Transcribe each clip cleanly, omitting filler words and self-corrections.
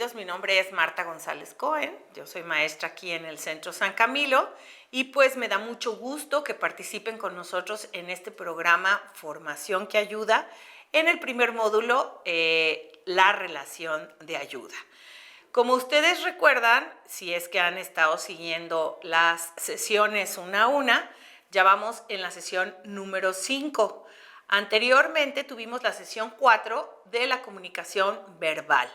bienvenidos. Mi nombre es Marta González Cohen. Yo soy maestra aquí en el Centro San Camilo y pues me da mucho gusto que participen con nosotros en este programa Formación que Ayuda. En el primer módulo, la relación de ayuda. Como ustedes recuerdan, si es que han estado siguiendo las sesiones una a una, ya vamos en la sesión número 5. Anteriormente tuvimos la sesión 4 de la comunicación verbal.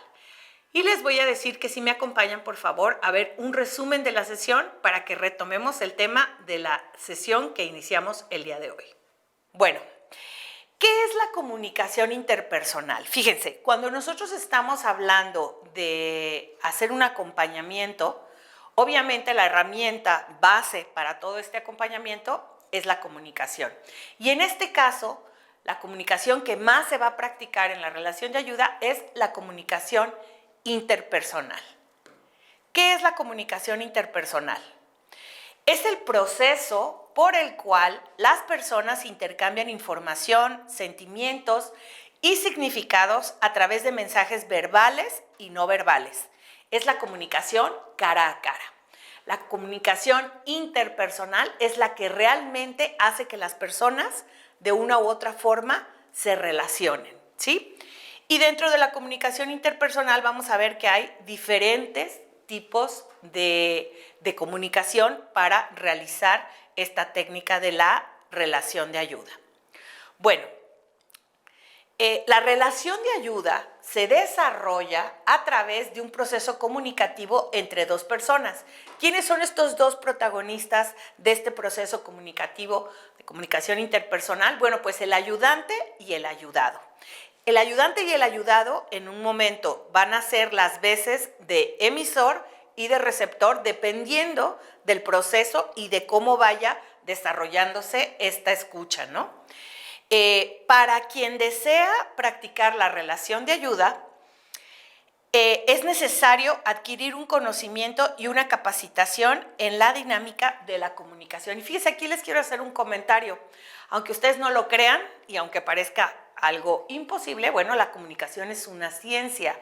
Y les voy a decir que si me acompañan, por favor, a ver un resumen de la sesión para que retomemos el tema de la sesión que iniciamos el día de hoy. Bueno, ¿qué es la comunicación interpersonal? Fíjense, cuando nosotros estamos hablando de hacer un acompañamiento, obviamente la herramienta base para todo este acompañamiento es la comunicación. Y en este caso, la comunicación que más se va a practicar en la relación de ayuda es la comunicación interpersonal. ¿Qué es la comunicación interpersonal? Es el proceso por el cual las personas intercambian información, sentimientos y significados a través de mensajes verbales y no verbales. Es la comunicación cara a cara. La comunicación interpersonal es la que realmente hace que las personas de una u otra forma se relacionen, ¿sí? Y dentro de la comunicación interpersonal vamos a ver que hay diferentes tipos de comunicación para realizar esta técnica de la relación de ayuda. Bueno, la relación de ayuda se desarrolla a través de un proceso comunicativo entre dos personas. ¿Quiénes son estos dos protagonistas de este proceso comunicativo de comunicación interpersonal? Bueno, pues el ayudante y el ayudado. El ayudante y el ayudado en un momento van a ser las veces de emisor y de receptor dependiendo del proceso y de cómo vaya desarrollándose esta escucha, ¿no? Para quien desea practicar la relación de ayuda, es necesario adquirir un conocimiento y una capacitación en la dinámica de la comunicación. Y fíjense, aquí les quiero hacer un comentario. Aunque ustedes no lo crean y aunque parezca algo imposible, bueno, la comunicación es una ciencia.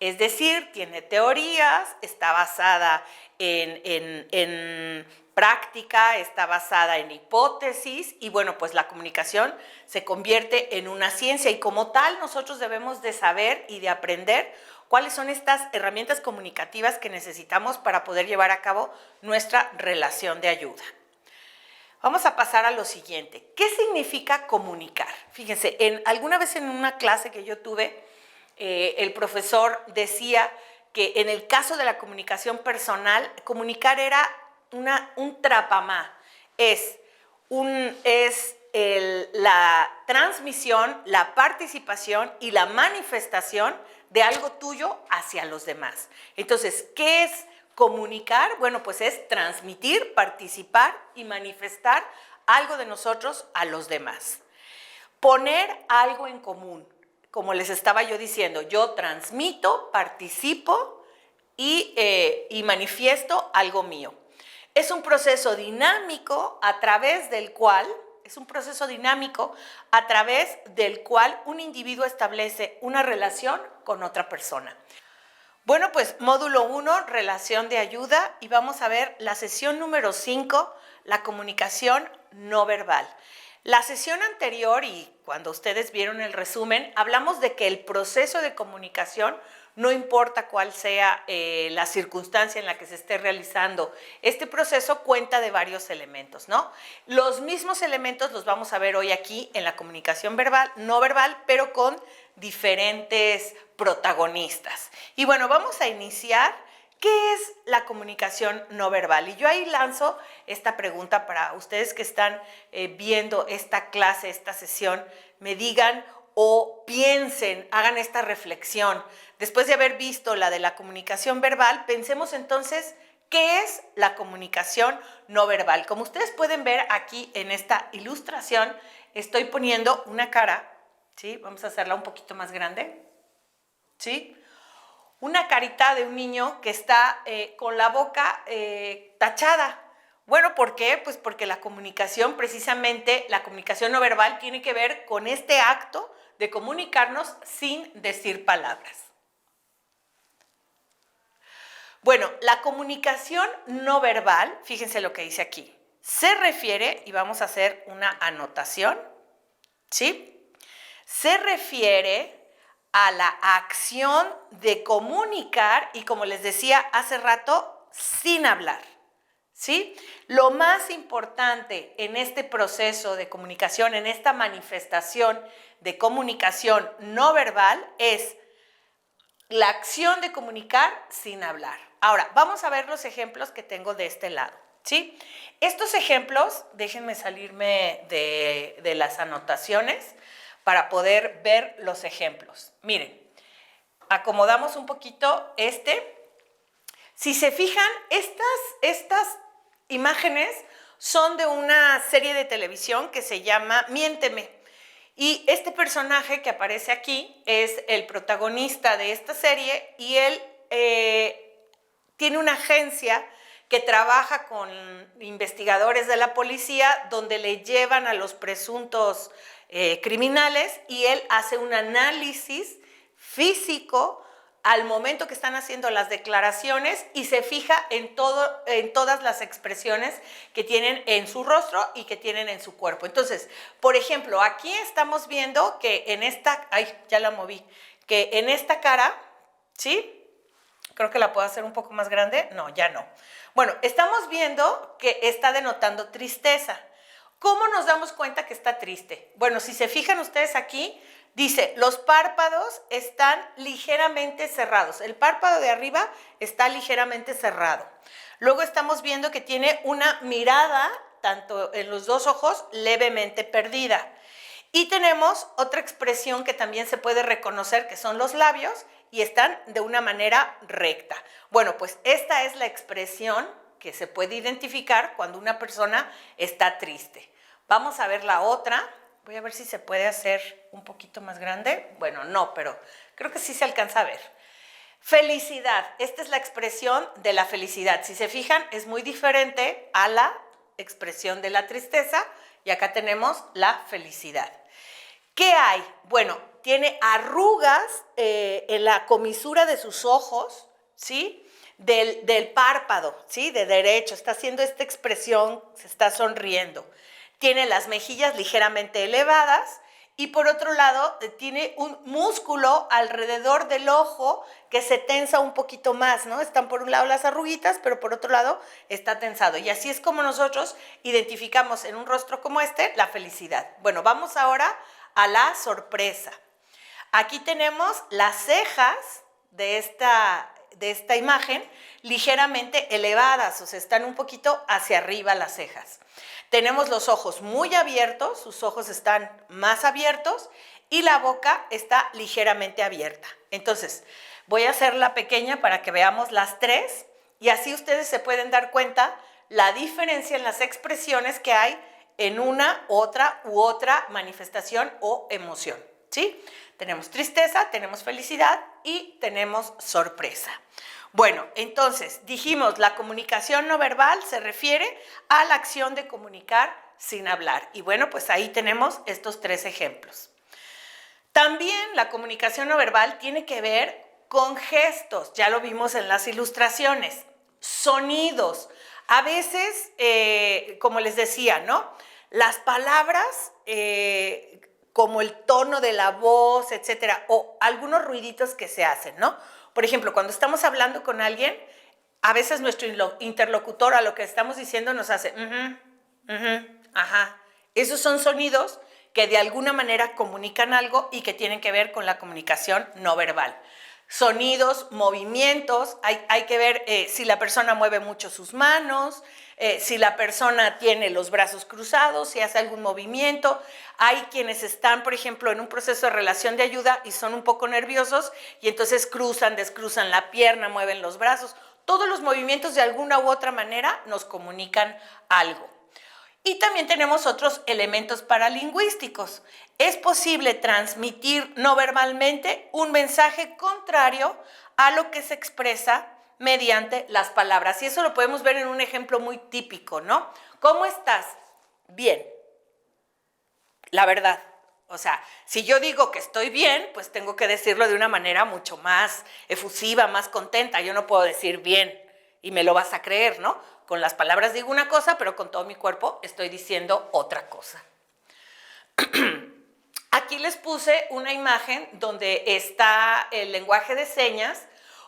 Es decir, tiene teorías, está basada en práctica, está basada en hipótesis y bueno, pues la comunicación se convierte en una ciencia y como tal nosotros debemos de saber y de aprender cuáles son estas herramientas comunicativas que necesitamos para poder llevar a cabo nuestra relación de ayuda. Vamos a pasar a lo siguiente. ¿Qué significa comunicar? Fíjense, alguna vez en una clase que yo tuve, el profesor decía que en el caso de la comunicación personal, comunicar era un trapamá. Es la transmisión, la participación y la manifestación de algo tuyo hacia los demás. Entonces, ¿qué es comunicar? Bueno, pues es transmitir, participar y manifestar algo de nosotros a los demás. Poner algo en común, como les estaba yo diciendo, yo transmito, participo y manifiesto algo mío. Es un proceso dinámico a través del cual un individuo establece una relación con otra persona. Bueno, pues módulo 1, relación de ayuda, y vamos a ver la sesión número 5, la comunicación no verbal. La sesión anterior, y cuando ustedes vieron el resumen, hablamos de que el proceso de comunicación, no importa cuál sea la circunstancia en la que se esté realizando, este proceso cuenta de varios elementos, ¿no? Los mismos elementos los vamos a ver hoy aquí en la comunicación verbal, no verbal, pero con diferentes protagonistas. Y bueno, vamos a iniciar. ¿Qué es la comunicación no verbal? Y yo ahí lanzo esta pregunta para ustedes que están viendo esta clase, esta sesión, me digan o piensen, hagan esta reflexión. Después de haber visto la de la comunicación verbal, pensemos entonces, ¿qué es la comunicación no verbal? Como ustedes pueden ver aquí en esta ilustración, estoy poniendo una cara, ¿sí? Vamos a hacerla un poquito más grande, ¿sí? Una carita de un niño que está con la boca tachada. Bueno, ¿por qué? Pues porque la comunicación, precisamente, la comunicación no verbal tiene que ver con este acto de comunicarnos sin decir palabras. Bueno, la comunicación no verbal, fíjense lo que dice aquí, se refiere, y vamos a hacer una anotación, ¿sí? Se refiere a la acción de comunicar y, como les decía hace rato, sin hablar, ¿sí? Lo más importante en este proceso de comunicación, en esta manifestación de comunicación no verbal, es la acción de comunicar sin hablar. Ahora, vamos a ver los ejemplos que tengo de este lado, ¿sí? Estos ejemplos, déjenme salirme de las anotaciones para poder ver los ejemplos. Miren, acomodamos un poquito este. Si se fijan, estas imágenes son de una serie de televisión que se llama Miénteme. Y este personaje que aparece aquí es el protagonista de esta serie y él tiene una agencia que trabaja con investigadores de la policía donde le llevan a los presuntos criminales y él hace un análisis físico al momento que están haciendo las declaraciones y se fija en todas las expresiones que tienen en su rostro y que tienen en su cuerpo. Entonces, por ejemplo, aquí estamos viendo que en esta, ya la moví, que en esta cara, ¿sí? Creo que la puedo hacer un poco más grande. No, ya no. Bueno, estamos viendo que está denotando tristeza. ¿Cómo nos damos cuenta que está triste? Bueno, si se fijan ustedes aquí, dice, los párpados están ligeramente cerrados. El párpado de arriba está ligeramente cerrado. Luego estamos viendo que tiene una mirada, tanto en los dos ojos, levemente perdida. Y tenemos otra expresión que también se puede reconocer, que son los labios, y están de una manera recta. Bueno, pues esta es la expresión que se puede identificar cuando una persona está triste. Vamos a ver la otra. Voy a ver si se puede hacer un poquito más grande. Bueno, no, pero creo que sí se alcanza a ver. Felicidad. Esta es la expresión de la felicidad. Si se fijan, es muy diferente a la expresión de la tristeza. Y acá tenemos la felicidad. ¿Qué hay? Bueno, tiene arrugas en la comisura de sus ojos, ¿sí? Del párpado, ¿sí? De derecho. Está haciendo esta expresión, se está sonriendo. Tiene las mejillas ligeramente elevadas y por otro lado tiene un músculo alrededor del ojo que se tensa un poquito más, ¿no? Están por un lado las arruguitas, pero por otro lado está tensado. Y así es como nosotros identificamos en un rostro como este la felicidad. Bueno, vamos ahora a la sorpresa. Aquí tenemos las cejas de esta imagen ligeramente elevadas, o sea, están un poquito hacia arriba las cejas. Tenemos los ojos muy abiertos, sus ojos están más abiertos y la boca está ligeramente abierta. Entonces, voy a hacerla pequeña para que veamos las tres y así ustedes se pueden dar cuenta la diferencia en las expresiones que hay en una, otra u otra manifestación o emoción, ¿sí? Tenemos tristeza, tenemos felicidad y tenemos sorpresa. Bueno, entonces dijimos, la comunicación no verbal se refiere a la acción de comunicar sin hablar. Y bueno, pues ahí tenemos estos tres ejemplos. También la comunicación no verbal tiene que ver con gestos, ya lo vimos en las ilustraciones, sonidos. A veces, como les decía, ¿no? Las palabras, como el tono de la voz, etcétera, o algunos ruiditos que se hacen, ¿no? Por ejemplo, cuando estamos hablando con alguien, a veces nuestro interlocutor a lo que estamos diciendo nos hace ajá. Esos son sonidos que de alguna manera comunican algo y que tienen que ver con la comunicación no verbal. Sonidos, movimientos, hay que ver si la persona mueve mucho sus manos, si la persona tiene los brazos cruzados, si hace algún movimiento. Hay quienes están, por ejemplo, en un proceso de relación de ayuda y son un poco nerviosos y entonces cruzan, descruzan la pierna, mueven los brazos. Todos los movimientos de alguna u otra manera nos comunican algo. Y también tenemos otros elementos paralingüísticos. Es posible transmitir no verbalmente un mensaje contrario a lo que se expresa mediante las palabras. Y eso lo podemos ver en un ejemplo muy típico, ¿no? ¿Cómo estás? Bien. La verdad. O sea, si yo digo que estoy bien, pues tengo que decirlo de una manera mucho más efusiva, más contenta. Yo no puedo decir bien y me lo vas a creer, ¿no? Con las palabras digo una cosa, pero con todo mi cuerpo estoy diciendo otra cosa. Aquí les puse una imagen donde está el lenguaje de señas,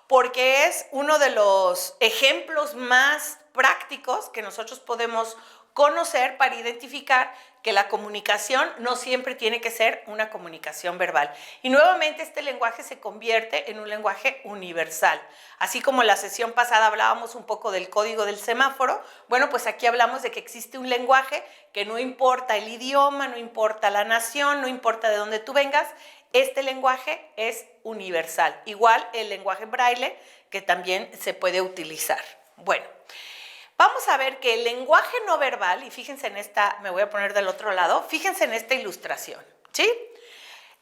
porque es uno de los ejemplos más prácticos que nosotros podemos conocer para identificar que la comunicación no siempre tiene que ser una comunicación verbal. Y nuevamente este lenguaje se convierte en un lenguaje universal. Así como en la sesión pasada hablábamos un poco del código del semáforo, bueno, pues aquí hablamos de que existe un lenguaje que no importa el idioma, no importa la nación, no importa de dónde tú vengas, este lenguaje es universal. Igual el lenguaje braille, que también se puede utilizar. Bueno, vamos a ver que el lenguaje no verbal, y fíjense en esta, me voy a poner del otro lado, fíjense en esta ilustración, ¿sí?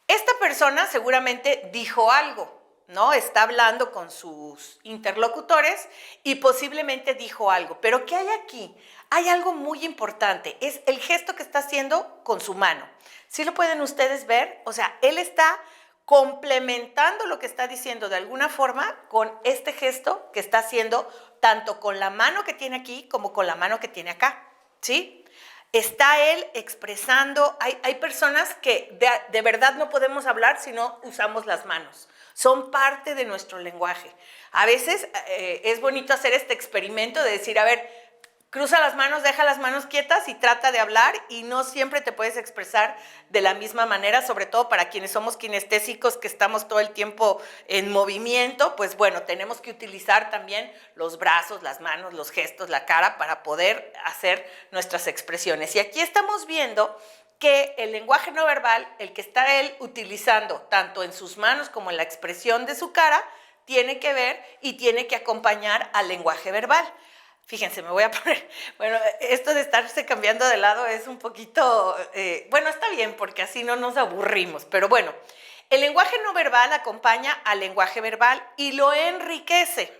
Esta persona seguramente dijo algo, ¿no? Está hablando con sus interlocutores y posiblemente dijo algo. Pero ¿qué hay aquí? Hay algo muy importante, es el gesto que está haciendo con su mano. ¿Sí lo pueden ustedes ver? O sea, él está complementando lo que está diciendo de alguna forma con este gesto que está haciendo tanto con la mano que tiene aquí como con la mano que tiene acá, ¿sí? Está él expresando, hay personas que de verdad no podemos hablar si no usamos las manos. Son parte de nuestro lenguaje. A veces es bonito hacer este experimento de decir, a ver, cruza las manos, deja las manos quietas y trata de hablar, y no siempre te puedes expresar de la misma manera, sobre todo para quienes somos kinestésicos, que estamos todo el tiempo en movimiento, pues bueno, tenemos que utilizar también los brazos, las manos, los gestos, la cara para poder hacer nuestras expresiones. Y aquí estamos viendo que el lenguaje no verbal, el que está él utilizando tanto en sus manos como en la expresión de su cara, tiene que ver y tiene que acompañar al lenguaje verbal. Fíjense, me voy a poner, bueno, esto de estarse cambiando de lado es un poquito, bueno, está bien porque así no nos aburrimos, pero bueno, el lenguaje no verbal acompaña al lenguaje verbal y lo enriquece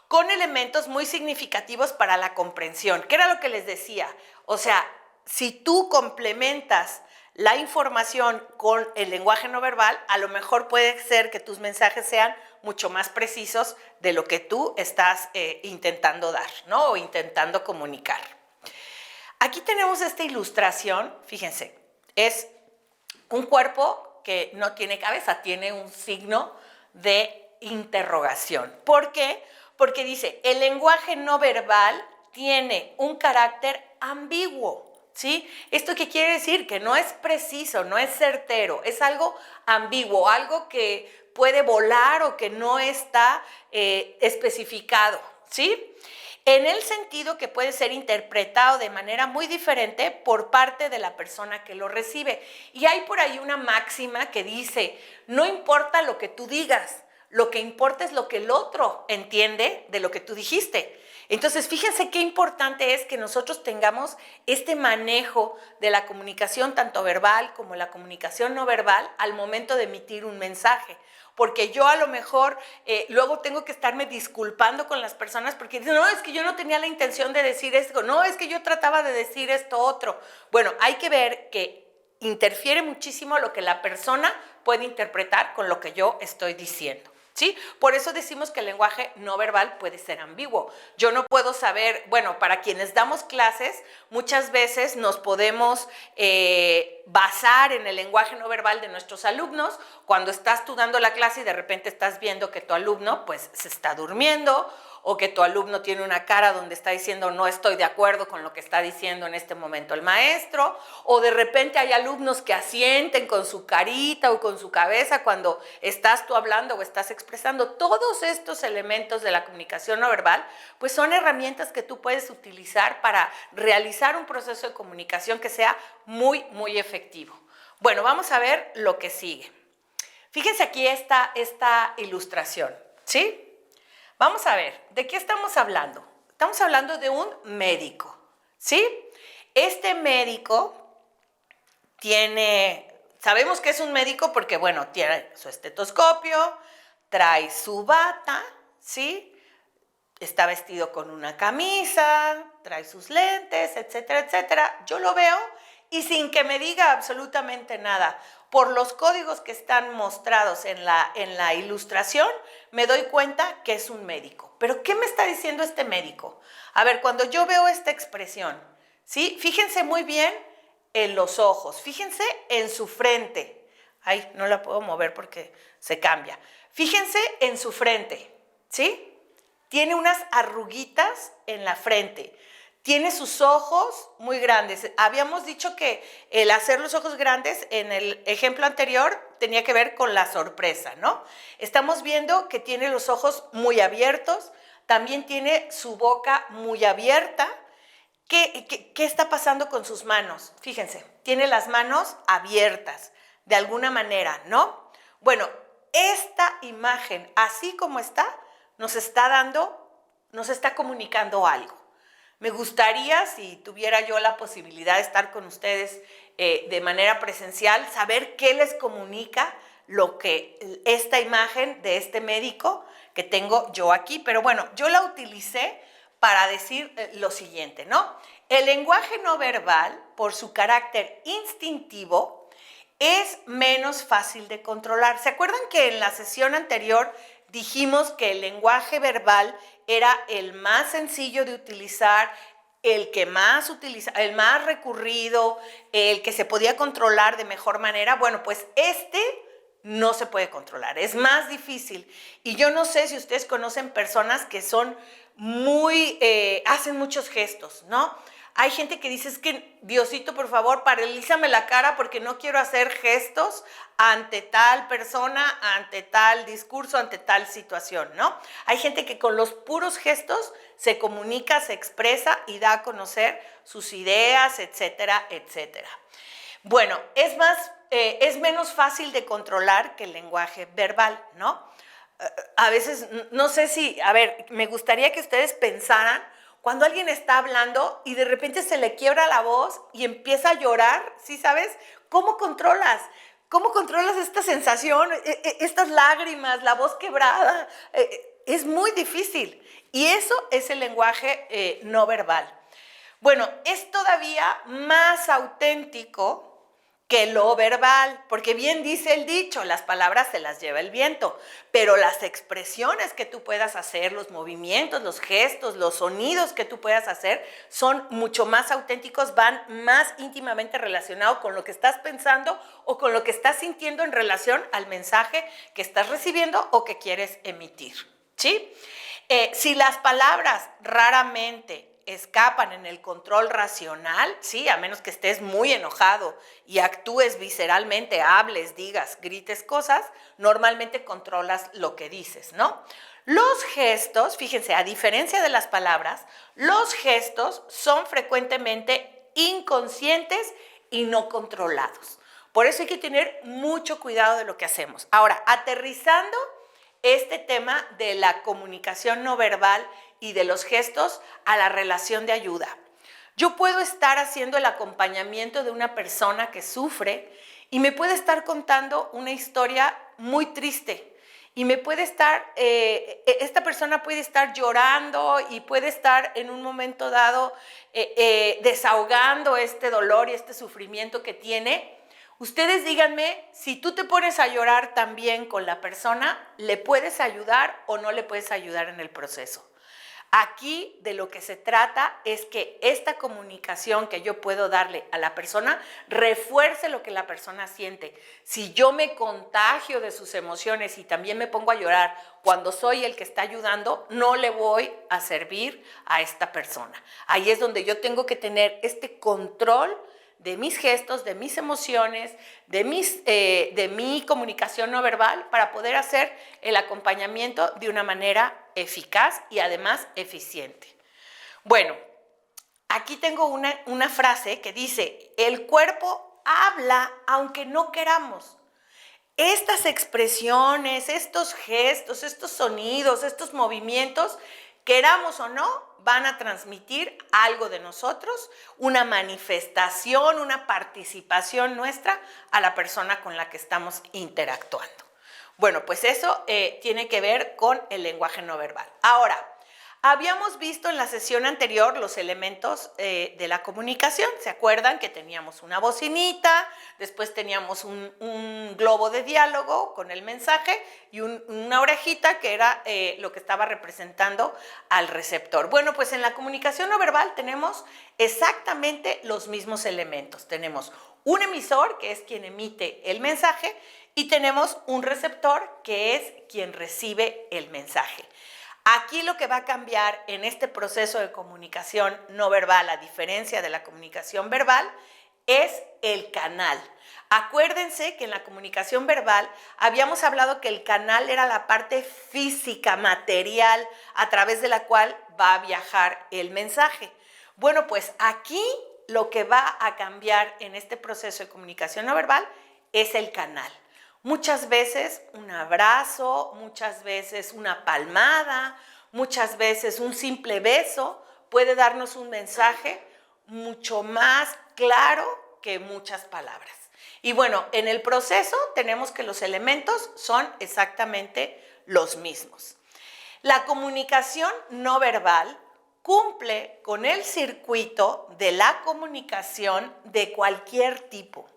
con elementos muy significativos para la comprensión, que era lo que les decía. O sea, si tú complementas la información con el lenguaje no verbal, a lo mejor puede ser que tus mensajes sean mucho más precisos de lo que tú estás intentando dar, ¿no? O intentando comunicar. Aquí tenemos esta ilustración, fíjense, es un cuerpo que no tiene cabeza, tiene un signo de interrogación. ¿Por qué? Porque dice, el lenguaje no verbal tiene un carácter ambiguo. ¿Sí? ¿Esto qué quiere decir? Que no es preciso, no es certero, es algo ambiguo, algo que puede volar o que no está especificado, ¿sí? En el sentido que puede ser interpretado de manera muy diferente por parte de la persona que lo recibe. Y hay por ahí una máxima que dice, no importa lo que tú digas, lo que importa es lo que el otro entiende de lo que tú dijiste. Entonces, fíjense qué importante es que nosotros tengamos este manejo de la comunicación tanto verbal como la comunicación no verbal al momento de emitir un mensaje. Porque yo a lo mejor luego tengo que estarme disculpando con las personas porque dicen, no, es que yo no tenía la intención de decir esto, no, es que yo trataba de decir esto otro. Bueno, hay que ver que interfiere muchísimo lo que la persona puede interpretar con lo que yo estoy diciendo. ¿Sí? Por eso decimos que el lenguaje no verbal puede ser ambiguo. Yo no puedo saber, bueno, para quienes damos clases, muchas veces nos podemos basar en el lenguaje no verbal de nuestros alumnos. Cuando estás tú dando la clase y de repente estás viendo que tu alumno pues se está durmiendo, o que tu alumno tiene una cara donde está diciendo no estoy de acuerdo con lo que está diciendo en este momento el maestro, o de repente hay alumnos que asienten con su carita o con su cabeza cuando estás tú hablando o estás expresando. Todos estos elementos de la comunicación no verbal pues son herramientas que tú puedes utilizar para realizar un proceso de comunicación que sea muy, muy efectivo. Bueno, vamos a ver lo que sigue. Fíjense aquí esta ilustración, ¿sí? Vamos a ver, ¿de qué estamos hablando? Estamos hablando de un médico, ¿sí? Este médico sabemos que es un médico porque, bueno, tiene su estetoscopio, trae su bata, ¿sí? Está vestido con una camisa, trae sus lentes, etcétera, etcétera. Yo lo veo y sin que me diga absolutamente nada. Por los códigos que están mostrados en la ilustración, me doy cuenta que es un médico. ¿Pero qué me está diciendo este médico? A ver, cuando yo veo esta expresión, ¿sí? Fíjense muy bien en los ojos, fíjense en su frente. Ay, no la puedo mover porque se cambia. Fíjense en su frente, ¿sí? Tiene unas arruguitas en la frente. Tiene sus ojos muy grandes. Habíamos dicho que el hacer los ojos grandes en el ejemplo anterior tenía que ver con la sorpresa, ¿no? Estamos viendo que tiene los ojos muy abiertos, también tiene su boca muy abierta. ¿Qué está pasando con sus manos? Fíjense, tiene las manos abiertas, de alguna manera, ¿no? Bueno, esta imagen, así como está, nos está comunicando algo. Me gustaría, si tuviera yo la posibilidad de estar con ustedes de manera presencial, saber qué les comunica lo que esta imagen de este médico que tengo yo aquí. Pero bueno, yo la utilicé para decir lo siguiente, ¿no? El lenguaje no verbal, por su carácter instintivo, es menos fácil de controlar. ¿Se acuerdan que en la sesión anterior dijimos que el lenguaje verbal era el más sencillo de utilizar, el que más utiliza, el más recurrido, el que se podía controlar de mejor manera? Bueno, pues este no se puede controlar, es más difícil. Y yo no sé si ustedes conocen personas que son hacen muchos gestos, ¿no? Hay gente que dice, es que Diosito, por favor, paralízame la cara porque no quiero hacer gestos ante tal persona, ante tal discurso, ante tal situación, ¿no? Hay gente que con los puros gestos se comunica, se expresa y da a conocer sus ideas, etcétera, etcétera. Bueno, es menos fácil de controlar que el lenguaje verbal, ¿no? A veces, no sé si, a ver, me gustaría que ustedes pensaran cuando alguien está hablando y de repente se le quiebra la voz y empieza a llorar, ¿sí sabes? ¿Cómo controlas? ¿Cómo controlas esta sensación, estas lágrimas, la voz quebrada? Es muy difícil. Y eso es el lenguaje no verbal. Bueno, es todavía más auténtico que lo verbal, porque bien dice el dicho, las palabras se las lleva el viento, pero las expresiones que tú puedas hacer, los movimientos, los gestos, los sonidos que tú puedas hacer son mucho más auténticos, van más íntimamente relacionados con lo que estás pensando o con lo que estás sintiendo en relación al mensaje que estás recibiendo o que quieres emitir, ¿sí? Si las palabras raramente escapan en el control racional, sí, a menos que estés muy enojado y actúes visceralmente, hables, digas, grites cosas, normalmente controlas lo que dices, ¿no? Los gestos, fíjense, a diferencia de las palabras, los gestos son frecuentemente inconscientes y no controlados. Por eso hay que tener mucho cuidado de lo que hacemos. Ahora, aterrizando este tema de la comunicación no verbal y de los gestos a la relación de ayuda. Yo puedo estar haciendo el acompañamiento de una persona que sufre y me puede estar contando una historia muy triste y me puede estar, esta persona puede estar llorando y puede estar en un momento dado desahogando este dolor y este sufrimiento que tiene. Ustedes díganme, si tú te pones a llorar también con la persona, ¿le puedes ayudar o no le puedes ayudar en el proceso? Aquí de lo que se trata es que esta comunicación que yo puedo darle a la persona refuerce lo que la persona siente. Si yo me contagio de sus emociones y también me pongo a llorar cuando soy el que está ayudando, no le voy a servir a esta persona. Ahí es donde yo tengo que tener este control de mis gestos, de mis emociones, de mi comunicación no verbal para poder hacer el acompañamiento de una manera eficaz y además eficiente. Bueno, aquí tengo una frase que dice, el cuerpo habla aunque no queramos. Estas expresiones, estos gestos, estos sonidos, estos movimientos, queramos o no, van a transmitir algo de nosotros, una manifestación, una participación nuestra a la persona con la que estamos interactuando. Bueno, pues eso tiene que ver con el lenguaje no verbal. Ahora, Habíamos visto en la sesión anterior los elementos de la comunicación. ¿Se acuerdan que teníamos una bocinita, después teníamos un globo de diálogo con el mensaje y una orejita que era lo que estaba representando al receptor? Bueno, pues en la comunicación no verbal tenemos exactamente los mismos elementos. Tenemos un emisor, que es quien emite el mensaje, y tenemos un receptor, que es quien recibe el mensaje. Aquí lo que va a cambiar en este proceso de comunicación no verbal, a diferencia de la comunicación verbal, es el canal. Acuérdense que en la comunicación verbal habíamos hablado que el canal era la parte física, material, a través de la cual va a viajar el mensaje. Bueno, pues aquí lo que va a cambiar en este proceso de comunicación no verbal es el canal. Muchas veces un abrazo, muchas veces una palmada, muchas veces un simple beso puede darnos un mensaje mucho más claro que muchas palabras. Y bueno, en el proceso tenemos que los elementos son exactamente los mismos. La comunicación no verbal cumple con el circuito de la comunicación de cualquier tipo.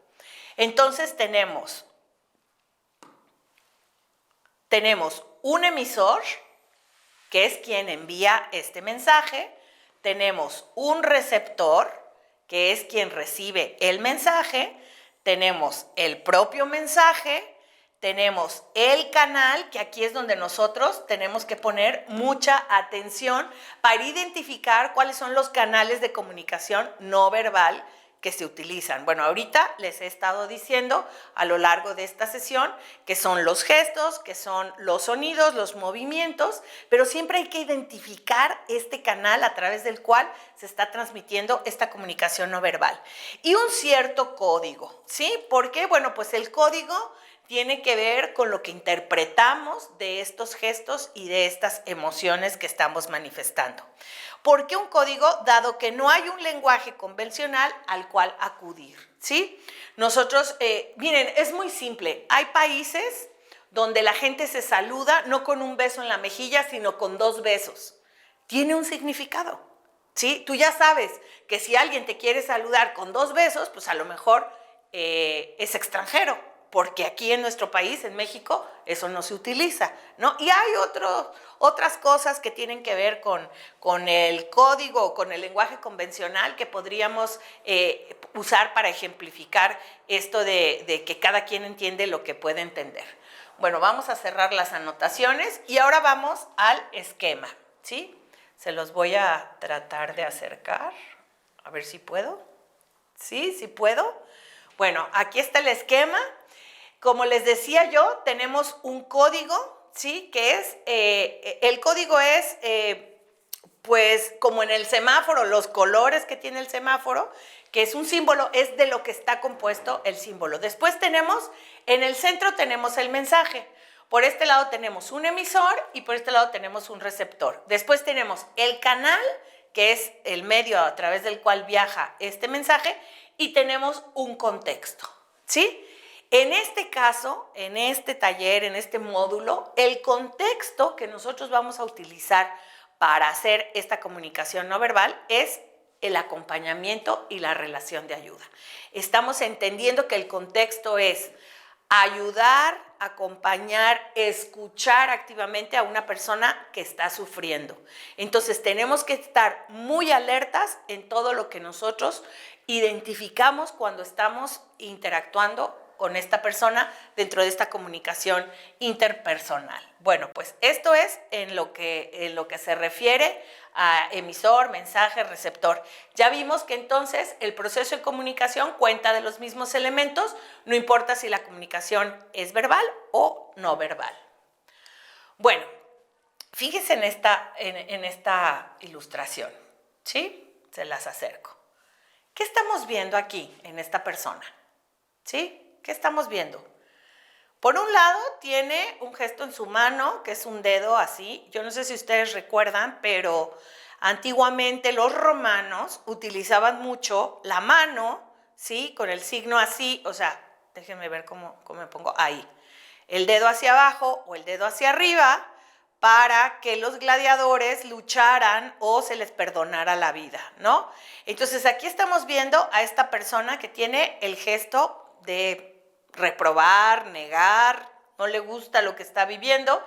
Entonces tenemos un emisor, que es quien envía este mensaje. Tenemos un receptor, que es quien recibe el mensaje. Tenemos el propio mensaje. Tenemos el canal, que aquí es donde nosotros tenemos que poner mucha atención para identificar cuáles son los canales de comunicación no verbal que se utilizan. Bueno, ahorita les he estado diciendo a lo largo de esta sesión que son los gestos, que son los sonidos, los movimientos, pero siempre hay que identificar este canal a través del cual se está transmitiendo esta comunicación no verbal. Y un cierto código, ¿sí? ¿Por qué? Bueno, pues el código tiene que ver con lo que interpretamos de estos gestos y de estas emociones que estamos manifestando. ¿Por qué un código? Dado que no hay un lenguaje convencional al cual acudir, ¿sí? Nosotros, miren, es muy simple. Hay países donde la gente se saluda no con un beso en la mejilla, sino con 2 besos. Tiene un significado, ¿sí? Tú ya sabes que si alguien te quiere saludar con 2 besos, pues a lo mejor es extranjero, porque aquí en nuestro país, en México, eso no se utiliza, ¿no? Y hay otras cosas que tienen que ver con el código, con el lenguaje convencional que podríamos usar para ejemplificar esto de que cada quien entiende lo que puede entender. Bueno, vamos a cerrar las anotaciones y ahora vamos al esquema, ¿sí? Se los voy a tratar de acercar, a ver si puedo. ¿Sí? ¿Sí puedo? Bueno, aquí está el esquema. Como les decía yo, tenemos un código, ¿sí? Que es, el código es, pues, como en el semáforo, los colores que tiene el semáforo, que es un símbolo, es de lo que está compuesto el símbolo. Después tenemos, en el centro tenemos el mensaje. Por este lado tenemos un emisor y por este lado tenemos un receptor. Después tenemos el canal, que es el medio a través del cual viaja este mensaje, y tenemos un contexto, ¿sí? En este caso, en este taller, en este módulo, el contexto que nosotros vamos a utilizar para hacer esta comunicación no verbal es el acompañamiento y la relación de ayuda. Estamos entendiendo que el contexto es ayudar, acompañar, escuchar activamente a una persona que está sufriendo. Entonces tenemos que estar muy alertas en todo lo que nosotros identificamos cuando estamos interactuando con esta persona dentro de esta comunicación interpersonal. Bueno, pues esto es en lo que se refiere a emisor, mensaje, receptor. Ya vimos que entonces el proceso de comunicación cuenta de los mismos elementos, no importa si la comunicación es verbal o no verbal. Bueno, fíjense en esta ilustración, ¿sí? Se las acerco. ¿Qué estamos viendo aquí en esta persona? ¿Sí? ¿Qué estamos viendo? Por un lado, tiene un gesto en su mano, que es un dedo así. Yo no sé si ustedes recuerdan, pero antiguamente los romanos utilizaban mucho la mano, ¿sí? Con el signo así, o sea, déjenme ver cómo me pongo ahí. El dedo hacia abajo o el dedo hacia arriba para que los gladiadores lucharan o se les perdonara la vida, ¿no? Entonces aquí estamos viendo a esta persona que tiene el gesto de reprobar, negar, no le gusta lo que está viviendo.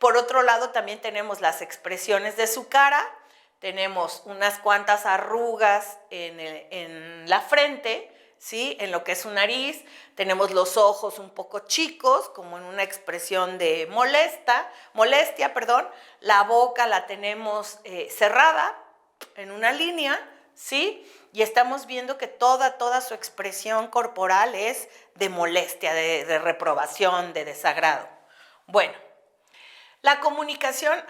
Por otro lado, también tenemos las expresiones de su cara, tenemos unas cuantas arrugas en la frente, ¿sí? En lo que es su nariz, tenemos los ojos un poco chicos, como en una expresión de molestia, la boca la tenemos cerrada en una línea, ¿sí? Y estamos viendo que toda su expresión corporal es de molestia, de reprobación, de desagrado. Bueno, la comunicación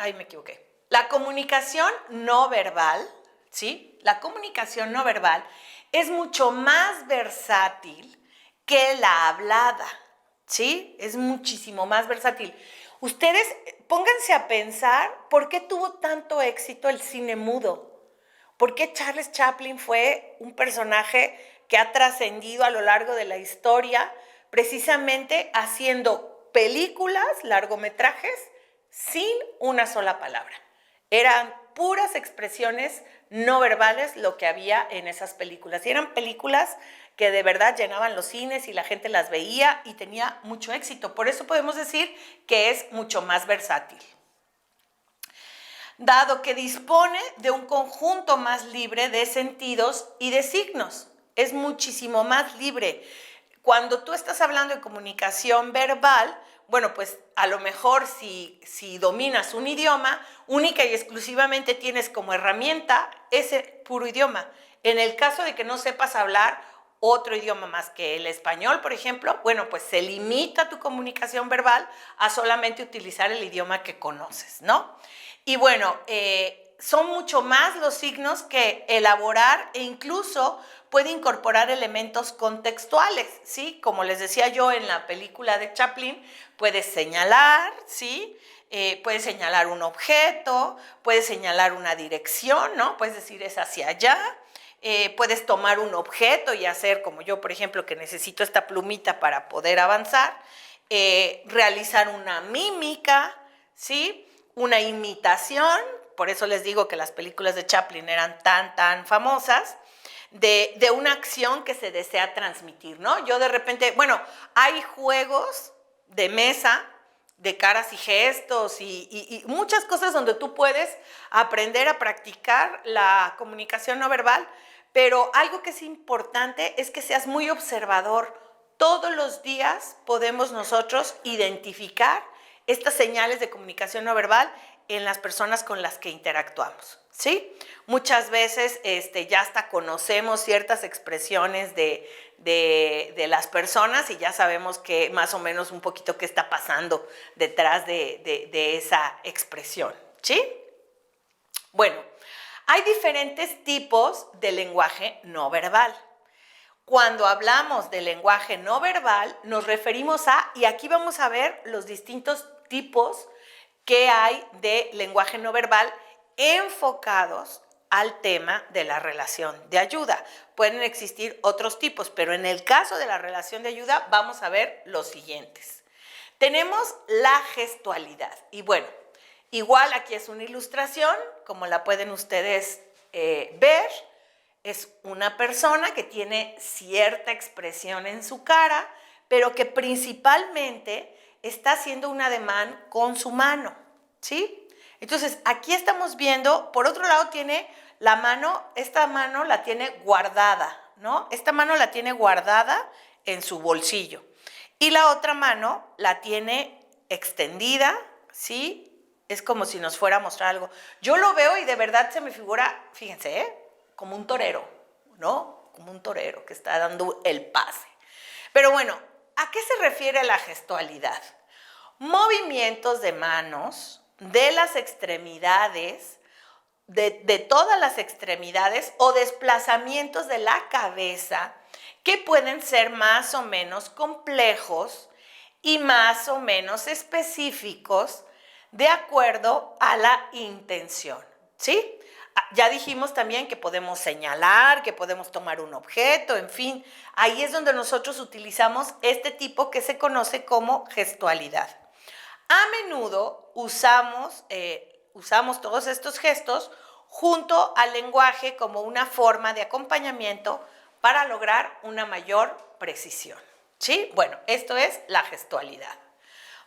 no verbal, ¿sí? La comunicación no verbal es mucho más versátil que la hablada, ¿sí? Es muchísimo más versátil. Ustedes pónganse a pensar por qué tuvo tanto éxito el cine mudo. ¿Por qué Charles Chaplin fue un personaje que ha trascendido a lo largo de la historia precisamente haciendo películas, largometrajes, sin una sola palabra? Eran puras expresiones no verbales lo que había en esas películas. Y eran películas que de verdad llenaban los cines y la gente las veía y tenía mucho éxito. Por eso podemos decir que es mucho más versátil. Dado que dispone de un conjunto más libre de sentidos y de signos. Es muchísimo más libre. Cuando tú estás hablando de comunicación verbal, bueno, pues a lo mejor si dominas un idioma, única y exclusivamente tienes como herramienta ese puro idioma. En el caso de que no sepas hablar otro idioma más que el español, por ejemplo, bueno, pues se limita tu comunicación verbal a solamente utilizar el idioma que conoces, ¿no? Y bueno, son mucho más los signos que elaborar e incluso puede incorporar elementos contextuales, ¿sí? Como les decía yo en la película de Chaplin, puedes señalar, ¿sí? Puedes señalar un objeto, puedes señalar una dirección, ¿no? Puedes decir es hacia allá. Puedes tomar un objeto y hacer, como yo, por ejemplo, que necesito esta plumita para poder avanzar, realizar una mímica, ¿sí? Una imitación, por eso les digo que las películas de Chaplin eran tan famosas, de una acción que se desea transmitir, ¿no? Yo de repente, bueno, hay juegos de mesa, de caras y gestos y muchas cosas donde tú puedes aprender a practicar la comunicación no verbal, pero algo que es importante es que seas muy observador. Todos los días podemos nosotros identificar estas señales de comunicación no verbal en las personas con las que interactuamos, ¿sí? Muchas veces ya hasta conocemos ciertas expresiones de las personas y ya sabemos que más o menos un poquito qué está pasando detrás de esa expresión, ¿sí? Bueno, hay diferentes tipos de lenguaje no verbal. Cuando hablamos de lenguaje no verbal, nos referimos a, y aquí vamos a ver los distintos tipos que hay de lenguaje no verbal enfocados al tema de la relación de ayuda. Pueden existir otros tipos, pero en el caso de la relación de ayuda vamos a ver los siguientes. Tenemos la gestualidad. Y bueno, igual aquí es una ilustración, como la pueden ustedes ver. Es una persona que tiene cierta expresión en su cara, pero que principalmente está haciendo un ademán con su mano, ¿sí? Entonces, aquí estamos viendo, por otro lado tiene la mano, esta mano la tiene guardada, ¿no? Esta mano la tiene guardada en su bolsillo. Y la otra mano la tiene extendida, ¿sí? Es como si nos fuera a mostrar algo. Yo lo veo y de verdad se me figura, fíjense, como un torero, ¿no? Como un torero que está dando el pase. Pero bueno, ¿a qué se refiere la gestualidad? Movimientos de manos, de las extremidades, de todas las extremidades o desplazamientos de la cabeza que pueden ser más o menos complejos y más o menos específicos de acuerdo a la intención, ¿sí? Ya dijimos también que podemos señalar, que podemos tomar un objeto, en fin. Ahí es donde nosotros utilizamos este tipo que se conoce como gestualidad. A menudo usamos todos estos gestos junto al lenguaje como una forma de acompañamiento para lograr una mayor precisión. ¿Sí? Bueno, esto es la gestualidad.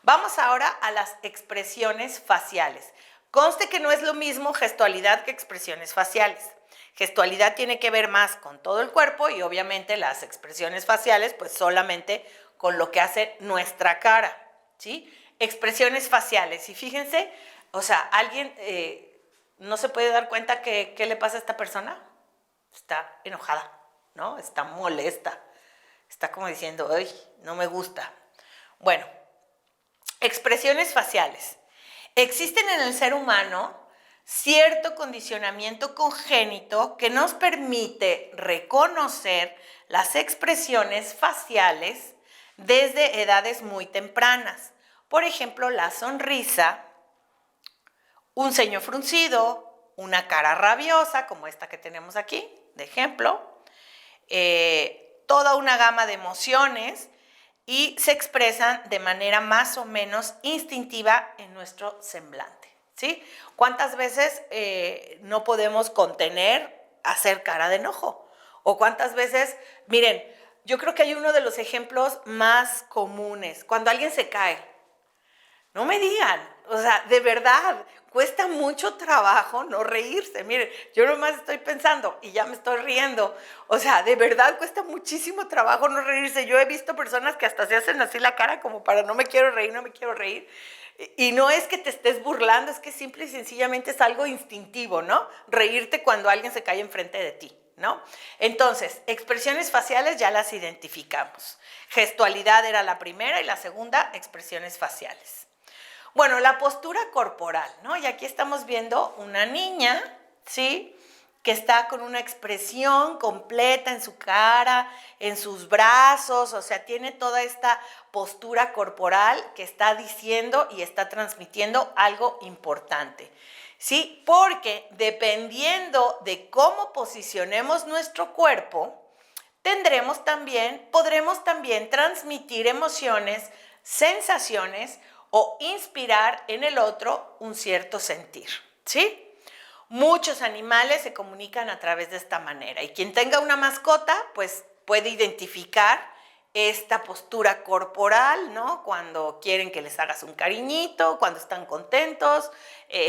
Vamos ahora a las expresiones faciales. Conste que no es lo mismo gestualidad que expresiones faciales. Gestualidad tiene que ver más con todo el cuerpo y obviamente las expresiones faciales pues solamente con lo que hace nuestra cara, ¿sí? Expresiones faciales. Y fíjense, o sea, alguien no se puede dar cuenta que qué le pasa a esta persona. Está enojada, ¿no? Está molesta. Está como diciendo, ay, no me gusta. Bueno, expresiones faciales. Existen en el ser humano cierto condicionamiento congénito que nos permite reconocer las expresiones faciales desde edades muy tempranas. Por ejemplo, la sonrisa, un ceño fruncido, una cara rabiosa, como esta que tenemos aquí, de ejemplo, toda una gama de emociones y se expresan de manera más o menos instintiva en nuestro semblante, ¿sí? ¿Cuántas veces no podemos contener hacer cara de enojo? O cuántas veces, miren, yo creo que hay uno de los ejemplos más comunes, cuando alguien se cae. No me digan, o sea, de verdad, cuesta mucho trabajo no reírse. Miren, yo nomás estoy pensando y ya me estoy riendo. O sea, de verdad cuesta muchísimo trabajo no reírse. Yo he visto personas que hasta se hacen así la cara como para no me quiero reír, no me quiero reír. Y no es que te estés burlando, es que simple y sencillamente es algo instintivo, ¿no? Reírte cuando alguien se cae enfrente de ti, ¿no? Entonces, expresiones faciales ya las identificamos. Gestualidad era la primera y la segunda, expresiones faciales. Bueno, la postura corporal, ¿no? Y aquí estamos viendo una niña, ¿sí? Que está con una expresión completa en su cara, en sus brazos, o sea, tiene toda esta postura corporal que está diciendo y está transmitiendo algo importante, ¿sí? Porque dependiendo de cómo posicionemos nuestro cuerpo, podremos también transmitir emociones, sensaciones o inspirar en el otro un cierto sentir, ¿sí? Muchos animales se comunican a través de esta manera y quien tenga una mascota, pues puede identificar esta postura corporal, ¿no? Cuando quieren que les hagas un cariñito, cuando están contentos,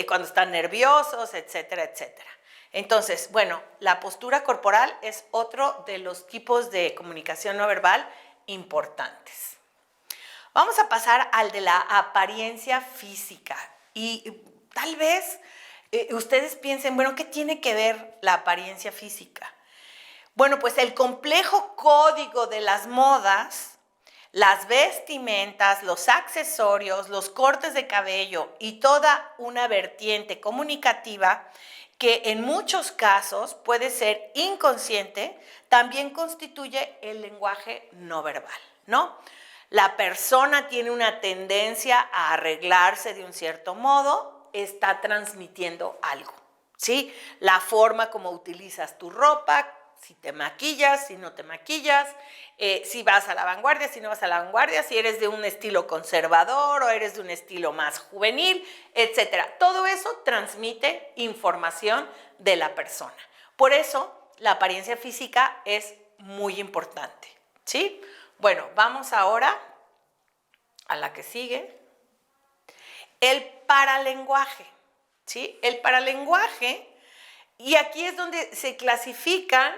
cuando están nerviosos, etcétera, etcétera. Entonces, bueno, la postura corporal es otro de los tipos de comunicación no verbal importantes. Vamos a pasar al de la apariencia física y tal vez ustedes piensen, bueno, ¿qué tiene que ver la apariencia física? Bueno, pues el complejo código de las modas, las vestimentas, los accesorios, los cortes de cabello y toda una vertiente comunicativa que en muchos casos puede ser inconsciente, también constituye el lenguaje no verbal, ¿no? La persona tiene una tendencia a arreglarse de un cierto modo, está transmitiendo algo, ¿sí? La forma como utilizas tu ropa, si te maquillas, si no te maquillas, si vas a la vanguardia, si no vas a la vanguardia, si eres de un estilo conservador o eres de un estilo más juvenil, etcétera. Todo eso transmite información de la persona. Por eso, la apariencia física es muy importante, ¿sí? Bueno, vamos ahora a la que sigue. El paralenguaje, ¿sí? El paralenguaje, y aquí es donde se clasifican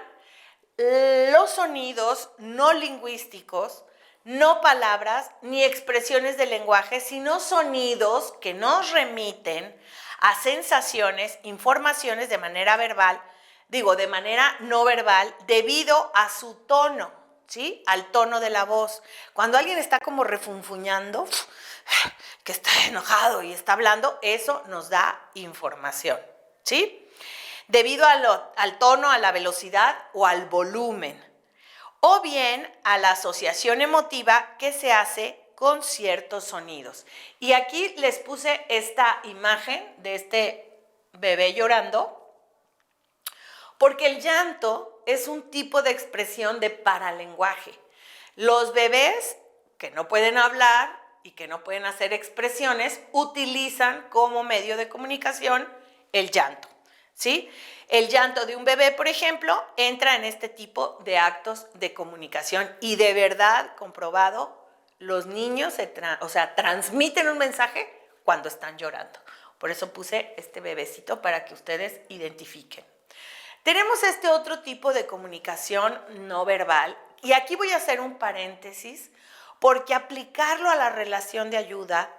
los sonidos no lingüísticos, no palabras ni expresiones del lenguaje, sino sonidos que nos remiten a sensaciones, informaciones de manera verbal, de manera no verbal, debido a su tono, ¿sí? Al tono de la voz. Cuando alguien está como refunfuñando, que está enojado y está hablando, eso nos da información, ¿sí? Debido al tono, a la velocidad o al volumen, o bien a la asociación emotiva que se hace con ciertos sonidos. Y aquí les puse esta imagen de este bebé llorando, porque el llanto es un tipo de expresión de paralenguaje. Los bebés que no pueden hablar y que no pueden hacer expresiones, utilizan como medio de comunicación el llanto, ¿sí? El llanto de un bebé, por ejemplo, entra en este tipo de actos de comunicación y de verdad, comprobado, los niños transmiten un mensaje cuando están llorando. Por eso puse este bebecito para que ustedes identifiquen. Tenemos este otro tipo de comunicación no verbal y aquí voy a hacer un paréntesis porque aplicarlo a la relación de ayuda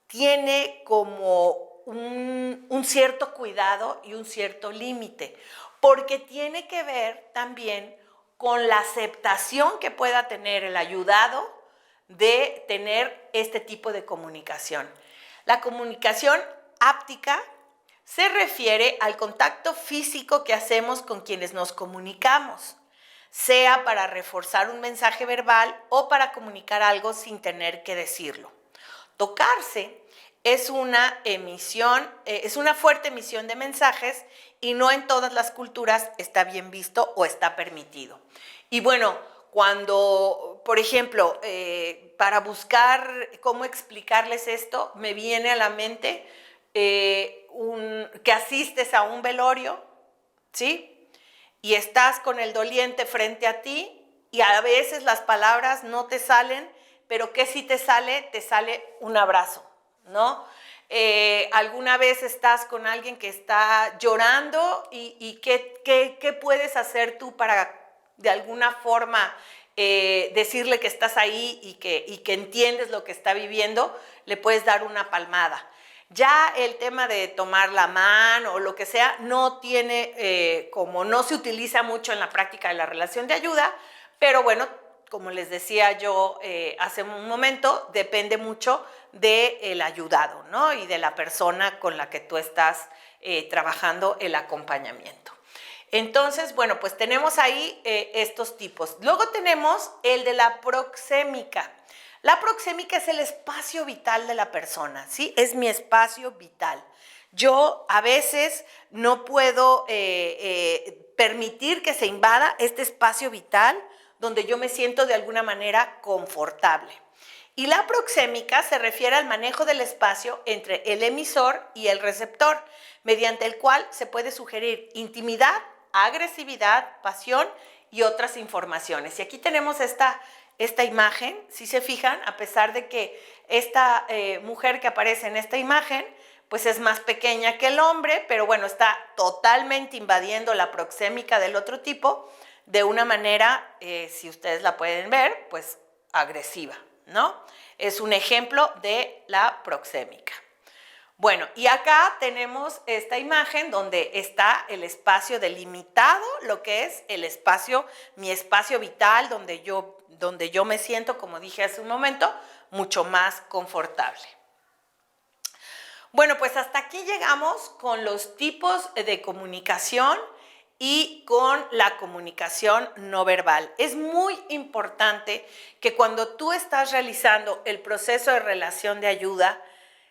tiene como un cierto cuidado y un cierto límite, porque tiene que ver también con la aceptación que pueda tener el ayudado de tener este tipo de comunicación. La comunicación áptica se refiere al contacto físico que hacemos con quienes nos comunicamos, sea para reforzar un mensaje verbal o para comunicar algo sin tener que decirlo. Tocarse es una fuerte emisión de mensajes y no en todas las culturas está bien visto o está permitido. Y bueno, cuando, por ejemplo, para buscar cómo explicarles esto, me viene a la mente que asistes a un velorio, ¿sí? Y estás con el doliente frente a ti y a veces las palabras no te salen, pero ¿qué sí te sale? Te sale un abrazo, ¿no? Alguna vez estás con alguien que está llorando y ¿qué puedes hacer tú para de alguna forma decirle que estás ahí y que entiendes lo que está viviendo? Le puedes dar una palmada. Ya el tema de tomar la mano o lo que sea no tiene, como no se utiliza mucho en la práctica de la relación de ayuda, pero bueno, como les decía yo hace un momento, depende mucho del ayudado, ¿no? Y de la persona con la que tú estás trabajando el acompañamiento. Entonces, bueno, pues tenemos ahí estos tipos. Luego tenemos el de la proxémica. La proxémica es el espacio vital de la persona, ¿sí? Es mi espacio vital. Yo a veces no puedo permitir que se invada este espacio vital donde yo me siento de alguna manera confortable. Y la proxémica se refiere al manejo del espacio entre el emisor y el receptor, mediante el cual se puede sugerir intimidad, agresividad, pasión y otras informaciones. Y aquí tenemos esta imagen, si se fijan, a pesar de que esta mujer que aparece en esta imagen, pues es más pequeña que el hombre, pero bueno, está totalmente invadiendo la proxémica del otro tipo de una manera, si ustedes la pueden ver, pues agresiva, ¿no? Es un ejemplo de la proxémica. Bueno, y acá tenemos esta imagen donde está el espacio delimitado, lo que es el espacio, mi espacio vital, donde yo me siento, como dije hace un momento, mucho más confortable. Bueno, pues hasta aquí llegamos con los tipos de comunicación y con la comunicación no verbal. Es muy importante que cuando tú estás realizando el proceso de relación de ayuda,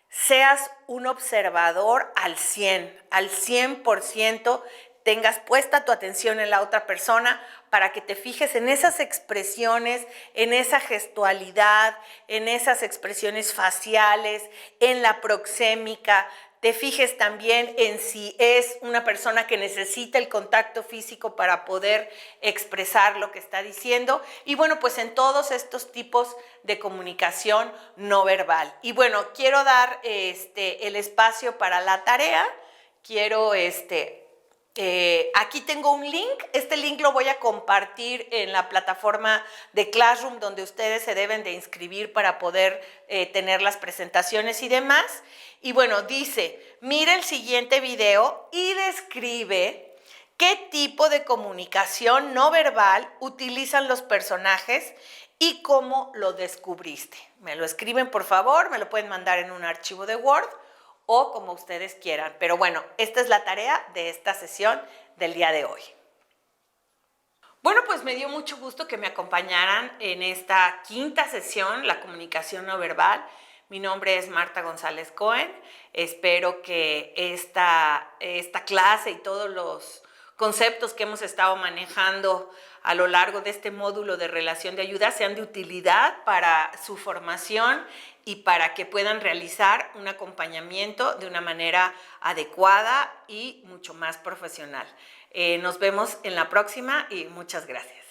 seas un observador al 100%, tengas puesta tu atención en la otra persona para que te fijes en esas expresiones, en esa gestualidad, en esas expresiones faciales, en la proxémica. Te fijes también en si es una persona que necesita el contacto físico para poder expresar lo que está diciendo. Y bueno, pues en todos estos tipos de comunicación no verbal. Y bueno, quiero dar el espacio para la tarea. Quiero aquí tengo un link, este link lo voy a compartir en la plataforma de Classroom donde ustedes se deben de inscribir para poder tener las presentaciones y demás. Y bueno, dice, mira el siguiente video y describe qué tipo de comunicación no verbal utilizan los personajes y cómo lo descubriste. Me lo escriben por favor, me lo pueden mandar en un archivo de Word o como ustedes quieran. Pero bueno, esta es la tarea de esta sesión del día de hoy. Bueno, pues me dio mucho gusto que me acompañaran en esta quinta sesión, la comunicación no verbal. Mi nombre es Marta González Cohen. Espero que esta clase y todos los conceptos que hemos estado manejando a lo largo de este módulo de relación de ayuda sean de utilidad para su formación y para que puedan realizar un acompañamiento de una manera adecuada y mucho más profesional. Nos vemos en la próxima y muchas gracias.